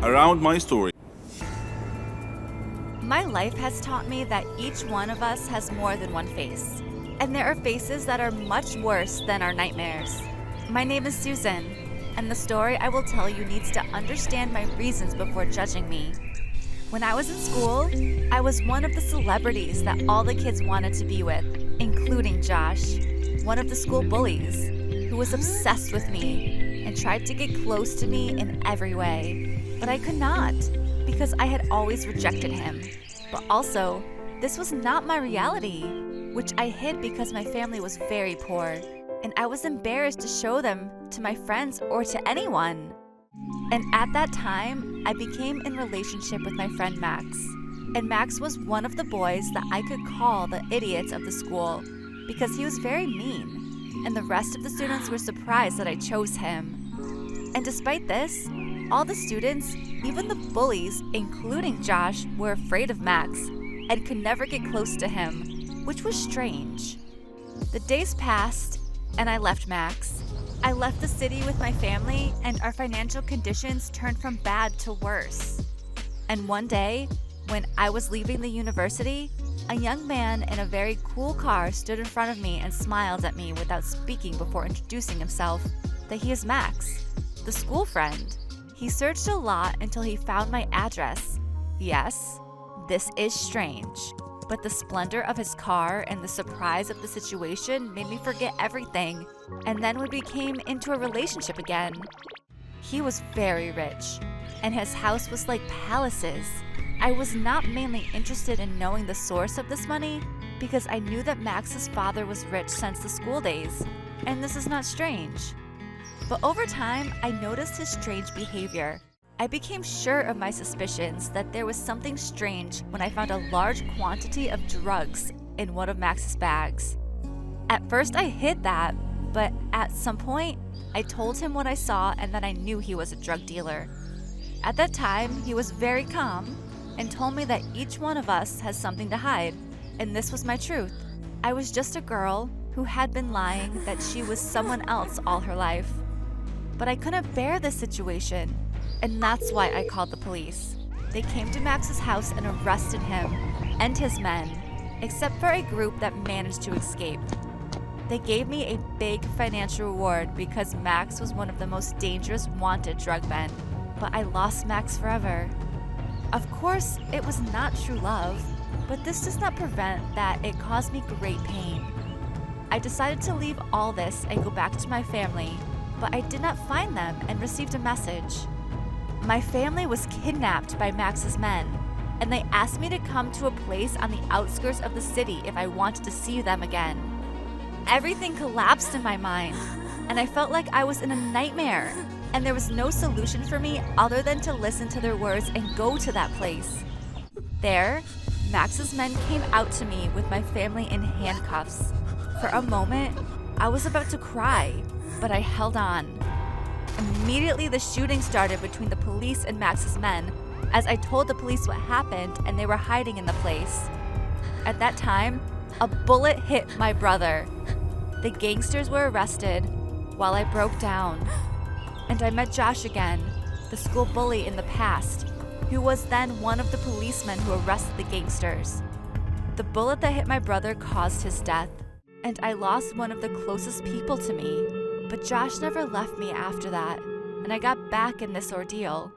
around my story. My life has taught me that each one of us has more than one face. And there are faces that are much worse than our nightmares. My name is Susan, and the story I will tell you needs to understand my reasons before judging me. When I was in school, I was one of the celebrities that all the kids wanted to be with, including Josh, one of the school bullies, who was obsessed with me and tried to get close to me in every way. But I could not, because I had always rejected him. But also, this was not my reality, which I hid because my family was very poor, and I was embarrassed to show them to my friends or to anyone. And at that time, I became in relationship with my friend Max. And Max was one of the boys that I could call the idiots of the school because he was very mean, and the rest of the students were surprised that I chose him. And despite this, all the students, even the bullies, including Josh, were afraid of Max and could never get close to him, which was strange. The days passed, and I left Max. I left the city with my family, and our financial conditions turned from bad to worse. And one day, when I was leaving the university, a young man in a very cool car stood in front of me and smiled at me without speaking before introducing himself that he is Max, the school friend. He searched a lot until he found my address. Yes, this is strange, but the splendor of his car and the surprise of the situation made me forget everything, and then we became into a relationship again. He was very rich, and his house was like palaces. I was not mainly interested in knowing the source of this money because I knew that Max's father was rich since the school days, and this is not strange. But over time, I noticed his strange behavior. I became sure of my suspicions that there was something strange when I found a large quantity of drugs in one of Max's bags. At first I hid that, but at some point, I told him what I saw and that I knew he was a drug dealer. At that time, he was very calm and told me that each one of us has something to hide, and this was my truth. I was just a girl who had been lying that she was someone else all her life. But I couldn't bear this situation, and that's why I called the police. They came to Max's house and arrested him and his men, except for a group that managed to escape. They gave me a big financial reward because Max was one of the most dangerous wanted drug men, but I lost Max forever. Of course, it was not true love, but this does not prevent that it caused me great pain. I decided to leave all this and go back to my family, but I did not find them and received a message. My family was kidnapped by Max's men, and they asked me to come to a place on the outskirts of the city if I wanted to see them again. Everything collapsed in my mind, and I felt like I was in a nightmare, and there was no solution for me other than to listen to their words and go to that place. There, Max's men came out to me with my family in handcuffs. For a moment, I was about to cry, but I held on. Immediately, the shooting started between the police and Max's men, as I told the police what happened and they were hiding in the place. At that time, a bullet hit my brother. The gangsters were arrested while I broke down. And I met Josh again, the school bully in the past, who was then one of the policemen who arrested the gangsters. The bullet that hit my brother caused his death, and I lost one of the closest people to me. But Josh never left me after that, and I got back in this ordeal.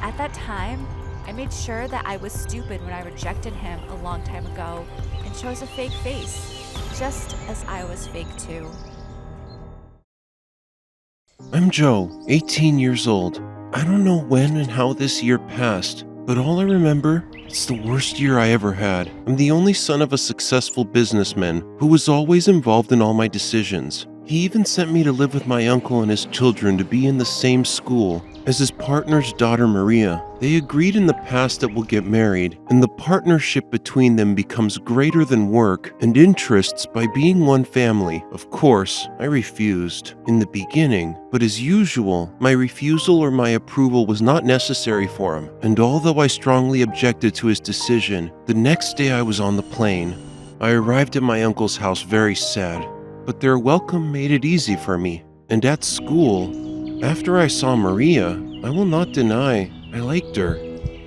At that time, I made sure that I was stupid when I rejected him a long time ago and chose a fake face, just as I was fake too. I'm Joe, 18 years old. I don't know when and how this year passed, but all I remember, it's the worst year I ever had. I'm the only son of a successful businessman who was always involved in all my decisions. He even sent me to live with my uncle and his children to be in the same school as his partner's daughter Maria. They agreed in the past that we'll get married, and the partnership between them becomes greater than work and interests by being one family. Of course, I refused in the beginning, but as usual, my refusal or my approval was not necessary for him, and although I strongly objected to his decision, the next day I was on the plane. I arrived at my uncle's house very sad, but their welcome made it easy for me. And at school, after I saw Maria, I will not deny, I liked her.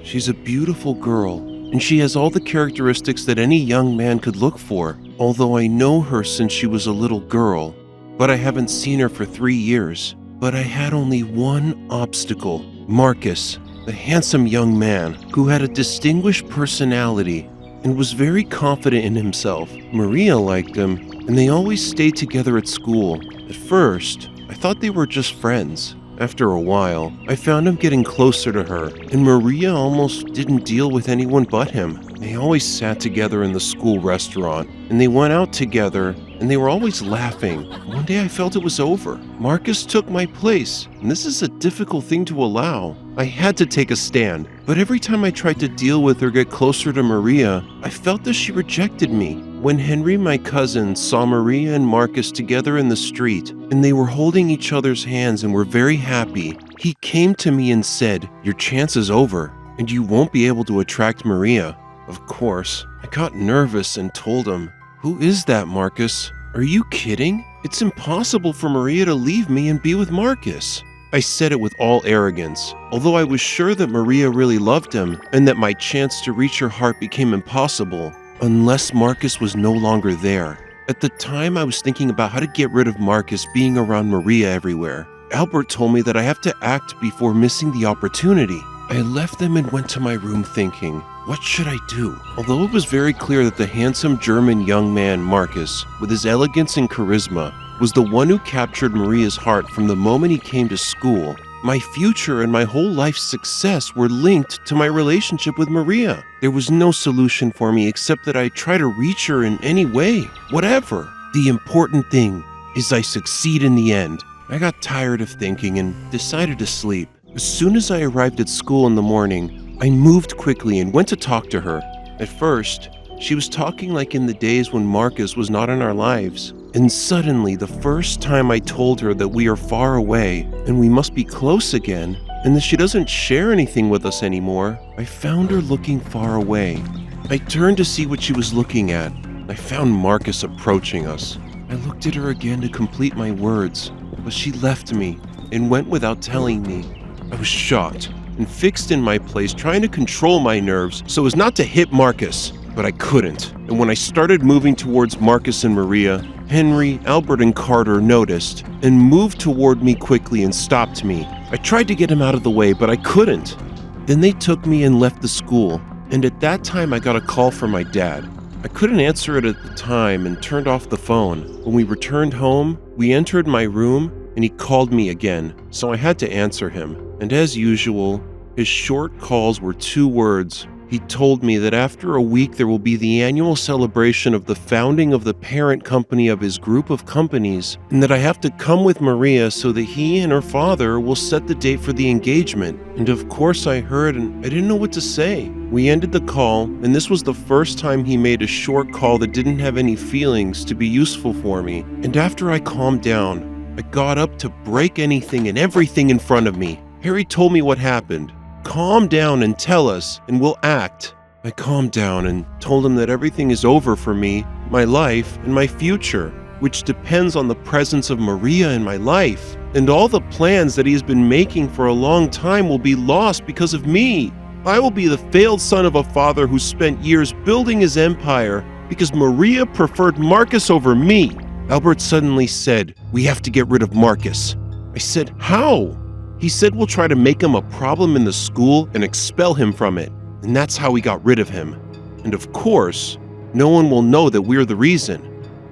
She's a beautiful girl, and she has all the characteristics that any young man could look for, although I know her since she was a little girl, but I haven't seen her for 3 years. But I had only one obstacle: Marcus, the handsome young man who had a distinguished personality and was very confident in himself. Maria liked him, and they always stayed together at school. At first, I thought they were just friends. After a while, I found him getting closer to her, and Maria almost didn't deal with anyone but him. They always sat together in the school restaurant, and they went out together, and they were always laughing. One day I felt it was over. Marcus took my place, and this is a difficult thing to allow. I had to take a stand, but every time I tried to deal with or get closer to Maria, I felt that she rejected me. When Henry, my cousin, saw Maria and Marcus together in the street, and they were holding each other's hands and were very happy, he came to me and said, "Your chance is over, and you won't be able to attract Maria." Of course, I got nervous and told him, "Who is that, Marcus? Are you kidding? It's impossible for Maria to leave me and be with Marcus." I said it with all arrogance, although I was sure that Maria really loved him and that my chance to reach her heart became impossible unless Marcus was no longer there. At the time, I was thinking about how to get rid of Marcus being around Maria everywhere. Albert told me that I have to act before missing the opportunity. I left them and went to my room thinking, what should I do? Although it was very clear that the handsome German young man, Marcus, with his elegance and charisma, was the one who captured Maria's heart from the moment he came to school, my future and my whole life's success were linked to my relationship with Maria. There was no solution for me except that I try to reach her in any way, whatever. The important thing is I succeed in the end. I got tired of thinking and decided to sleep. As soon as I arrived at school in the morning, I moved quickly and went to talk to her. At first, she was talking like in the days when Marcus was not in our lives. And suddenly, the first time I told her that we are far away and we must be close again, and that she doesn't share anything with us anymore, I found her looking far away. I turned to see what she was looking at. I found Marcus approaching us. I looked at her again to complete my words, but she left me and went without telling me. I was shocked and fixed in my place, trying to control my nerves so as not to hit Marcus, but I couldn't. And when I started moving towards Marcus and Maria, Henry, Albert, and Carter noticed and moved toward me quickly and stopped me. I tried to get him out of the way, but I couldn't. Then they took me and left the school, and at that time I got a call from my dad. I couldn't answer it at the time and turned off the phone. When we returned home, we entered my room and he called me again, so I had to answer him. And as usual, his short calls were 2 words. He told me that after a week there will be the annual celebration of the founding of the parent company of his group of companies, and that I have to come with Maria so that he and her father will set the date for the engagement. And of course I heard and I didn't know what to say. We ended the call, and this was the first time he made a short call that didn't have any feelings to be useful for me. And after I calmed down, I got up to break anything and everything in front of me. Harry told me what happened. Calm down and tell us, and we'll act. I calmed down and told him that everything is over for me, my life, and my future, which depends on the presence of Maria in my life. And all the plans that he has been making for a long time will be lost because of me. I will be the failed son of a father who spent years building his empire because Maria preferred Marcus over me. Albert suddenly said, "We have to get rid of Marcus." I said, "How?" He said we'll try to make him a problem in the school and expel him from it. And that's how we got rid of him. And of course, no one will know that we're the reason.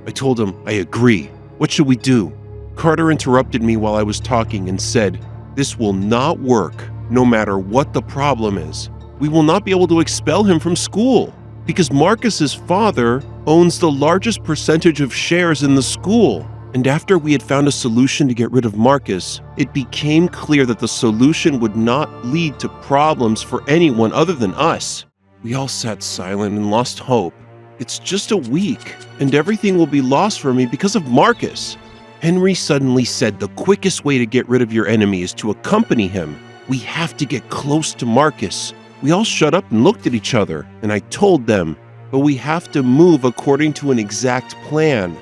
I told him, I agree. What should we do? Carter interrupted me while I was talking and said, "This will not work, no matter what the problem is. We will not be able to expel him from school because Marcus's father owns the largest percentage of shares in the school." And after we had found a solution to get rid of Marcus, it became clear that the solution would not lead to problems for anyone other than us. We all sat silent and lost hope. It's just a week, and everything will be lost for me because of Marcus. Henry suddenly said the quickest way to get rid of your enemy is to accompany him. We have to get close to Marcus. We all shut up and looked at each other, and I told them, but we have to move according to an exact plan.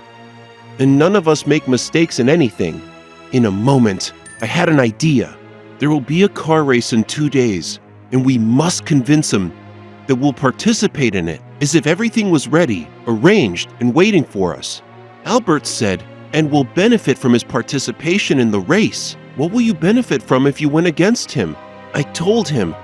And none of us make mistakes in anything. In a moment, I had an idea. There will be a car race in 2 days, and we must convince him that we'll participate in it, as if everything was ready, arranged, and waiting for us. Albert said, and will benefit from his participation in the race. What will you benefit from if you win against him? I told him.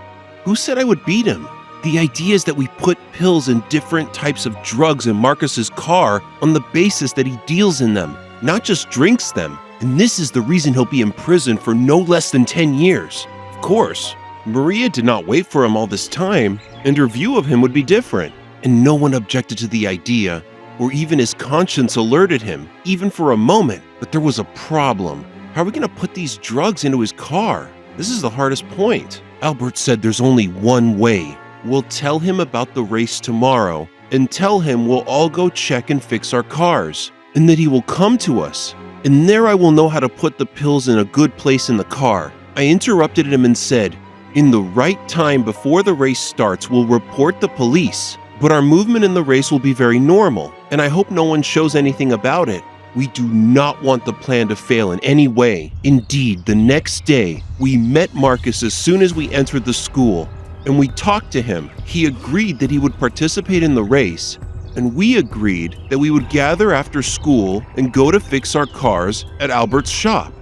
Who said I would beat him? The idea is that we put pills and different types of drugs in Marcus's car on the basis that he deals in them, not just drinks them. And this is the reason he'll be in prison for no less than 10 years. Of course, Maria did not wait for him all this time, and her view of him would be different. And no one objected to the idea, or even his conscience alerted him, even for a moment. But there was a problem. How are we going to put these drugs into his car? This is the hardest point. Albert said there's only one way. We'll tell him about the race tomorrow, and tell him we'll all go check and fix our cars, and that he will come to us. And there I will know how to put the pills in a good place in the car. I interrupted him and said, in the right time before the race starts, we'll report the police. But our movement in the race will be very normal, and I hope no one shows anything about it. We do not want the plan to fail in any way. Indeed, the next day, we met Marcus as soon as we entered the school, and we talked to him. He agreed that he would participate in the race, and we agreed that we would gather after school and go to fix our cars at Albert's shop.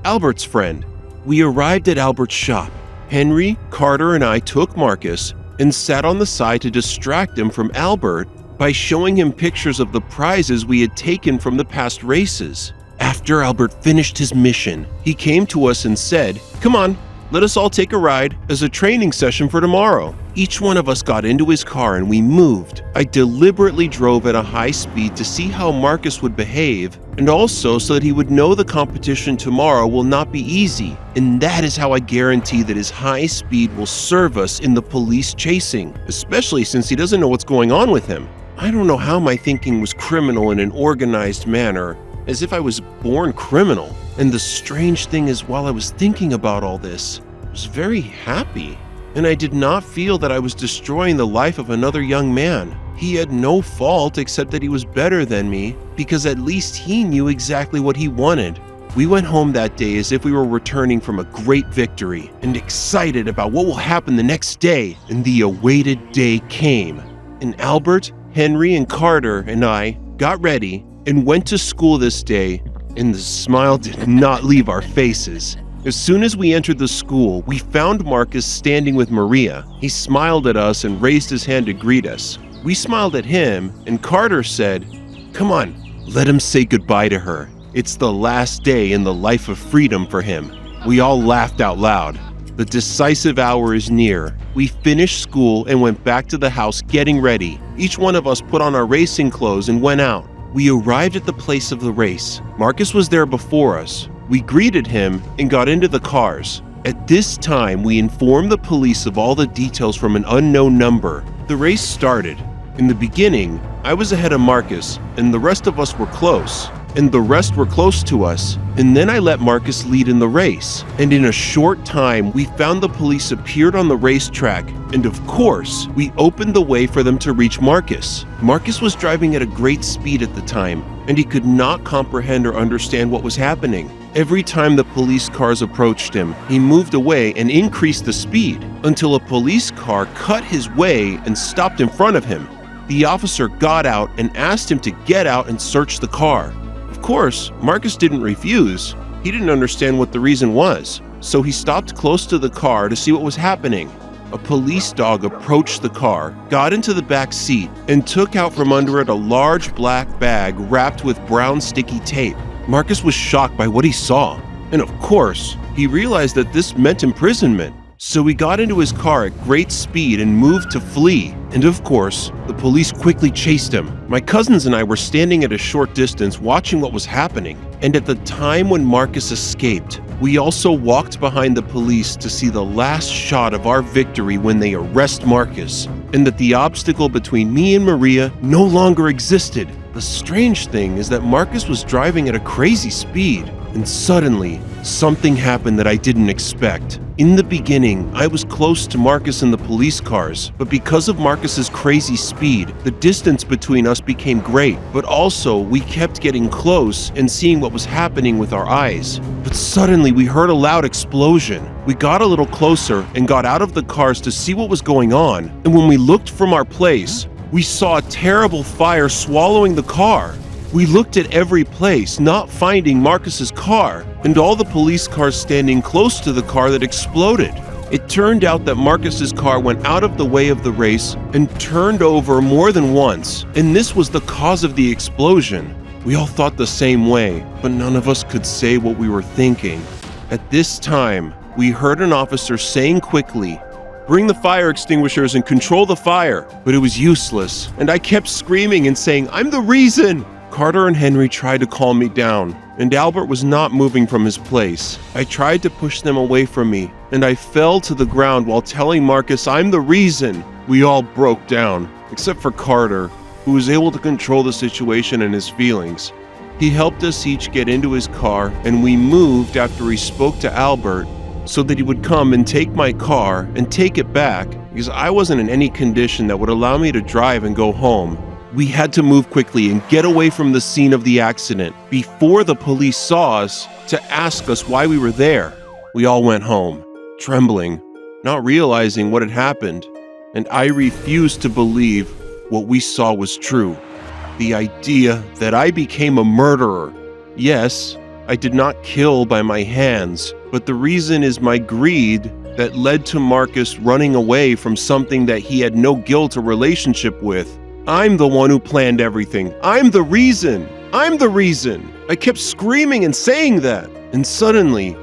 Albert's friend. We arrived at Albert's shop. Henry, Carter, and I took Marcus and sat on the side to distract him from Albert by showing him pictures of the prizes we had taken from the past races. After Albert finished his mission, he came to us and said, "Come on, let us all take a ride as a training session for tomorrow." Each one of us got into his car and we moved. I deliberately drove at a high speed to see how Marcus would behave, and also so that he would know the competition tomorrow will not be easy. And that is how I guarantee that his high speed will serve us in the police chasing, especially since he doesn't know what's going on with him. I don't know how my thinking was criminal in an organized manner, as if I was born criminal. And the strange thing is, while I was thinking about all this, I was very happy. And I did not feel that I was destroying the life of another young man. He had no fault except that he was better than me, because at least he knew exactly what he wanted. We went home that day as if we were returning from a great victory, and excited about what will happen the next day. And the awaited day came. And Albert, Henry, and Carter and I got ready and went to school this day, and the smile did not leave our faces. As soon as we entered the school, we found Marcus standing with Maria. He smiled at us and raised his hand to greet us. We smiled at him, and Carter said, "Come on, let him say goodbye to her. It's the last day in the life of freedom for him." We all laughed out loud. The decisive hour is near. We finished school and went back to the house getting ready. Each one of us put on our racing clothes and went out. We arrived at the place of the race. Marcus was there before us. We greeted him and got into the cars. At this time, we informed the police of all the details from an unknown number. The race started. In the beginning, I was ahead of Marcus, and the rest of us were close. And the rest were close to us. And then I let Marcus lead in the race. And in a short time, we found the police appeared on the racetrack. And of course, we opened the way for them to reach Marcus. Marcus was driving at a great speed at the time, and he could not comprehend or understand what was happening. Every time the police cars approached him, he moved away and increased the speed until a police car cut his way and stopped in front of him. The officer got out and asked him to get out and search the car. Of course, Marcus didn't refuse. He didn't understand what the reason was, so he stopped close to the car to see what was happening. A police dog approached the car, got into the back seat, and took out from under it a large black bag wrapped with brown sticky tape. Marcus was shocked by what he saw, and of course, he realized that this meant imprisonment. So he got into his car at great speed and moved to flee. And of course, the police quickly chased him. My cousins and I were standing at a short distance watching what was happening. And at the time when Marcus escaped, we also walked behind the police to see the last shot of our victory when they arrest Marcus, and that the obstacle between me and Maria no longer existed. The strange thing is that Marcus was driving at a crazy speed. And suddenly, something happened that I didn't expect. In the beginning, I was close to Marcus and the police cars, but because of Marcus's crazy speed, the distance between us became great, but also we kept getting close and seeing what was happening with our eyes. But suddenly we heard a loud explosion. We got a little closer and got out of the cars to see what was going on, and when we looked from our place, we saw a terrible fire swallowing the car. We looked at every place, not finding Marcus's car, and all the police cars standing close to the car that exploded. It turned out that Marcus's car went out of the way of the race and turned over more than once, and this was the cause of the explosion. We all thought the same way, but none of us could say what we were thinking. At this time, we heard an officer saying quickly, "Bring the fire extinguishers and control the fire," but it was useless, and I kept screaming and saying, "I'm the reason!" Carter and Henry tried to calm me down, and Albert was not moving from his place. I tried to push them away from me, and I fell to the ground while telling Marcus, "I'm the reason." We all broke down, except for Carter, who was able to control the situation and his feelings. He helped us each get into his car, and we moved after he spoke to Albert so that he would come and take my car and take it back because I wasn't in any condition that would allow me to drive and go home. We had to move quickly and get away from the scene of the accident before the police saw us to ask us why we were there. We all went home, trembling, not realizing what had happened, and I refused to believe what we saw was true. The idea that I became a murderer. Yes, I did not kill by my hands, but the reason is my greed that led to Marcus running away from something that he had no guilt or relationship with. I'm the one who planned everything. I'm the reason. I'm the reason. I kept screaming and saying that. And suddenly,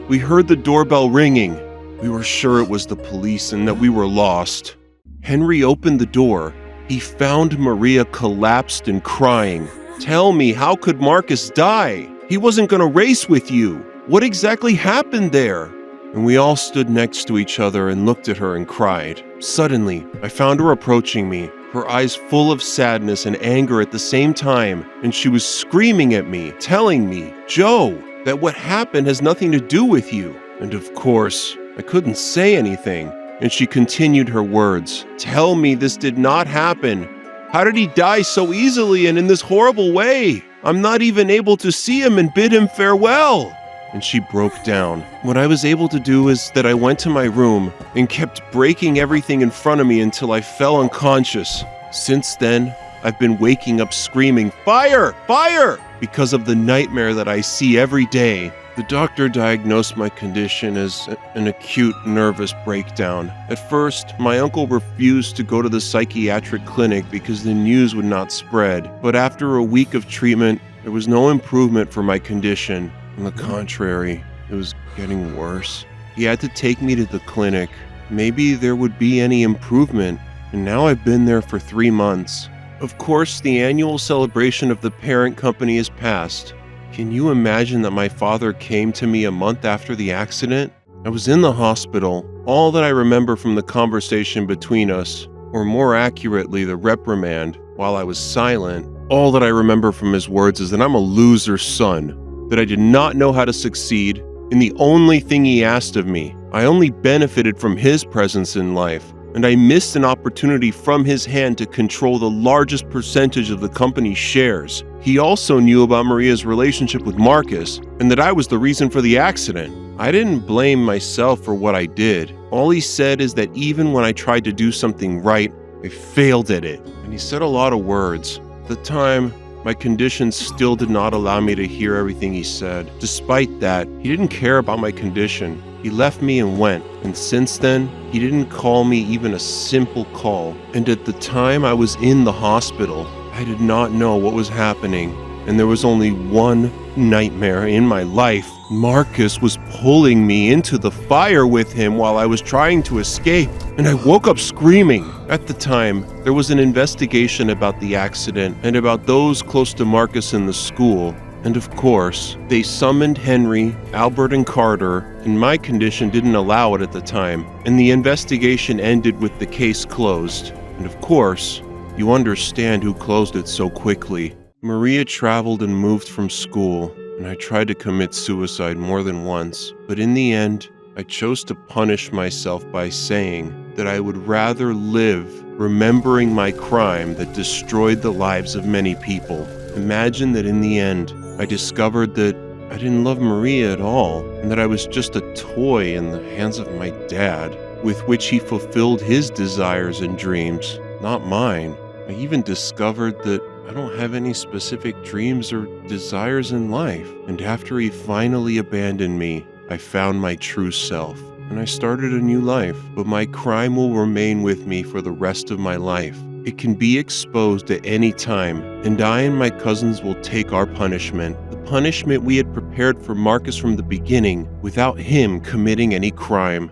we heard the doorbell ringing. We were sure it was the police and that we were lost. Henry opened the door. He found Maria collapsed and crying. "Tell me, how could Marcus die? He wasn't going to race with you. What exactly happened there?" And we all stood next to each other and looked at her and cried. Suddenly, I found her approaching me, her eyes full of sadness and anger at the same time, and she was screaming at me, telling me, "Joe, that what happened has nothing to do with you." And of course, I couldn't say anything, and she continued her words, "Tell me this did not happen. How did he die so easily and in this horrible way? I'm not even able to see him and bid him farewell." And she broke down. What I was able to do is that I went to my room and kept breaking everything in front of me until I fell unconscious. Since then, I've been waking up screaming, "Fire! Fire!" because of the nightmare that I see every day. The doctor diagnosed my condition as an acute nervous breakdown. At first, my uncle refused to go to the psychiatric clinic because the news would not spread. But after a week of treatment, there was no improvement for my condition. On the contrary, it was getting worse. He had to take me to the clinic. Maybe there would be any improvement, and now I've been there for 3 months. Of course, the annual celebration of the parent company is past. Can you imagine that my father came to me a month after the accident? I was in the hospital. All that I remember from the conversation between us, or more accurately, the reprimand, while I was silent, all that I remember from his words is that I'm a loser son, that I did not know how to succeed, and the only thing he asked of me, I only benefited from his presence in life, and I missed an opportunity from his hand to control the largest percentage of the company's shares. He also knew about Maria's relationship with Marcus, and that I was the reason for the accident. I didn't blame myself for what I did. All he said is that even when I tried to do something right, I failed at it. And he said a lot of words. At the time, my condition still did not allow me to hear everything he said. Despite that, he didn't care about my condition. He left me and went, and since then, he didn't call me even a simple call. And at the time I was in the hospital, I did not know what was happening, and there was only one nightmare in my life. Marcus was pulling me into the fire with him while I was trying to escape, and I woke up screaming. At the time, there was an investigation about the accident and about those close to Marcus in the school. And of course, they summoned Henry, Albert, and Carter, and my condition didn't allow it at the time, and the investigation ended with the case closed. And of course, you understand who closed it so quickly. Maria traveled and moved from school. and I tried to commit suicide more than once, but in the end, I chose to punish myself by saying that I would rather live remembering my crime that destroyed the lives of many people. Imagine that in the end, I discovered that I didn't love Maria at all, and that I was just a toy in the hands of my dad, with which he fulfilled his desires and dreams, not mine. I even discovered that I don't have any specific dreams or desires in life, and after he finally abandoned me, I found my true self, and I started a new life, but my crime will remain with me for the rest of my life. It can be exposed at any time, and I and my cousins will take our punishment, the punishment we had prepared for Marcus from the beginning, without him committing any crime.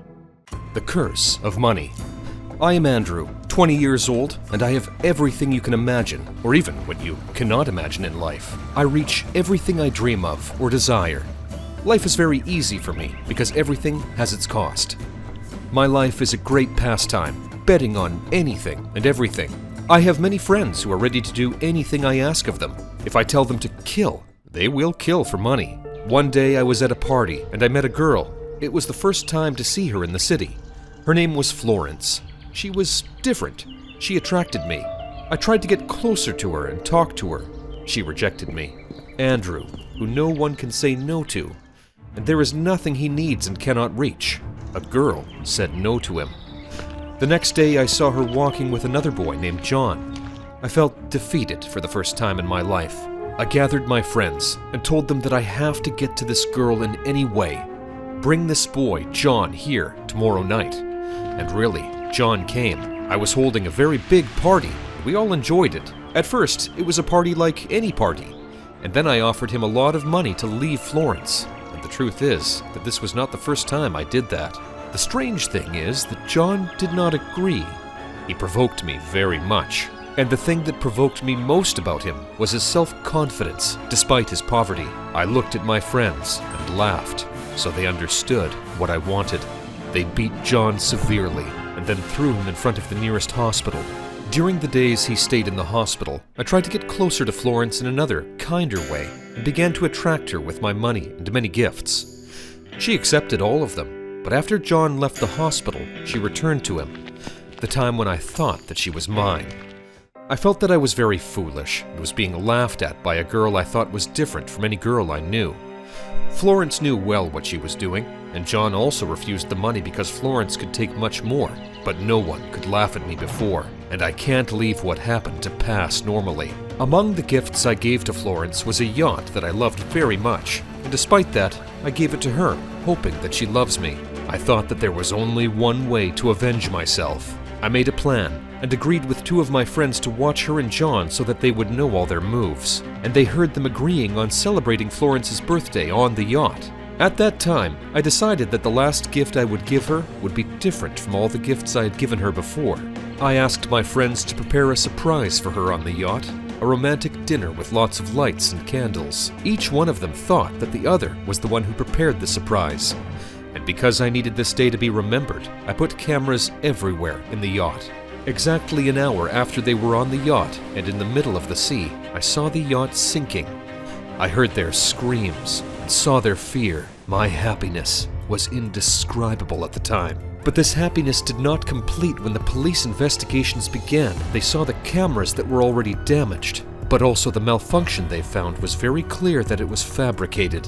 The Curse of Money. I am Andrew, 20 years old, and I have everything you can imagine, or even what you cannot imagine in life. I reach everything I dream of or desire. Life is very easy for me because everything has its cost. My life is a great pastime, betting on anything and everything. I have many friends who are ready to do anything I ask of them. If I tell them to kill, they will kill for money. One day I was at a party and I met a girl. It was the first time to see her in the city. Her name was Florence. She was different. She attracted me. I tried to get closer to her and talk to her. She rejected me. Andrew, who no one can say no to, and there is nothing he needs and cannot reach. A girl said no to him. The next day I saw her walking with another boy named John. I felt defeated for the first time in my life. I gathered my friends and told them that I have to get to this girl in any way. Bring this boy, John, here tomorrow night. And really, John came. I was holding a very big party. We all enjoyed it. At first, it was a party like any party. And then I offered him a lot of money to leave Florence. And the truth is that this was not the first time I did that. The strange thing is that John did not agree. He provoked me very much. And the thing that provoked me most about him was his self-confidence, despite his poverty. I looked at my friends and laughed, so they understood what I wanted. They beat John severely and then threw him in front of the nearest hospital. During the days he stayed in the hospital, I tried to get closer to Florence in another, kinder way, and began to attract her with my money and many gifts. She accepted all of them, but after John left the hospital, she returned to him, the time when I thought that she was mine. I felt that I was very foolish and was being laughed at by a girl I thought was different from any girl I knew. Florence knew well what she was doing, and John also refused the money because Florence could take much more, but no one could laugh at me before, and I can't leave what happened to pass normally. Among the gifts I gave to Florence was a yacht that I loved very much, and despite that, I gave it to her, hoping that she loves me. I thought that there was only one way to avenge myself. I made a plan and agreed with two of my friends to watch her and John so that they would know all their moves, and they heard them agreeing on celebrating Florence's birthday on the yacht. At that time, I decided that the last gift I would give her would be different from all the gifts I had given her before. I asked my friends to prepare a surprise for her on the yacht, a romantic dinner with lots of lights and candles. Each one of them thought that the other was the one who prepared the surprise. And because I needed this day to be remembered, I put cameras everywhere in the yacht. Exactly an hour after they were on the yacht and in the middle of the sea, I saw the yacht sinking. I heard their screams and saw their fear. My happiness was indescribable at the time. But this happiness did not complete when the police investigations began. They saw the cameras that were already damaged, but also the malfunction they found was very clear that it was fabricated.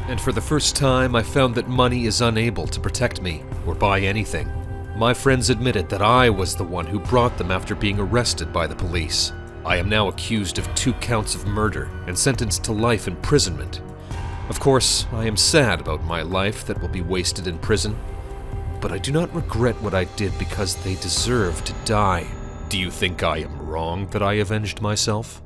And for the first time, I found that money is unable to protect me or buy anything. My friends admitted that I was the one who brought them after being arrested by the police. I am now accused of 2 counts of murder and sentenced to life imprisonment. Of course, I am sad about my life that will be wasted in prison, but I do not regret what I did because they deserve to die. Do you think I am wrong that I avenged myself?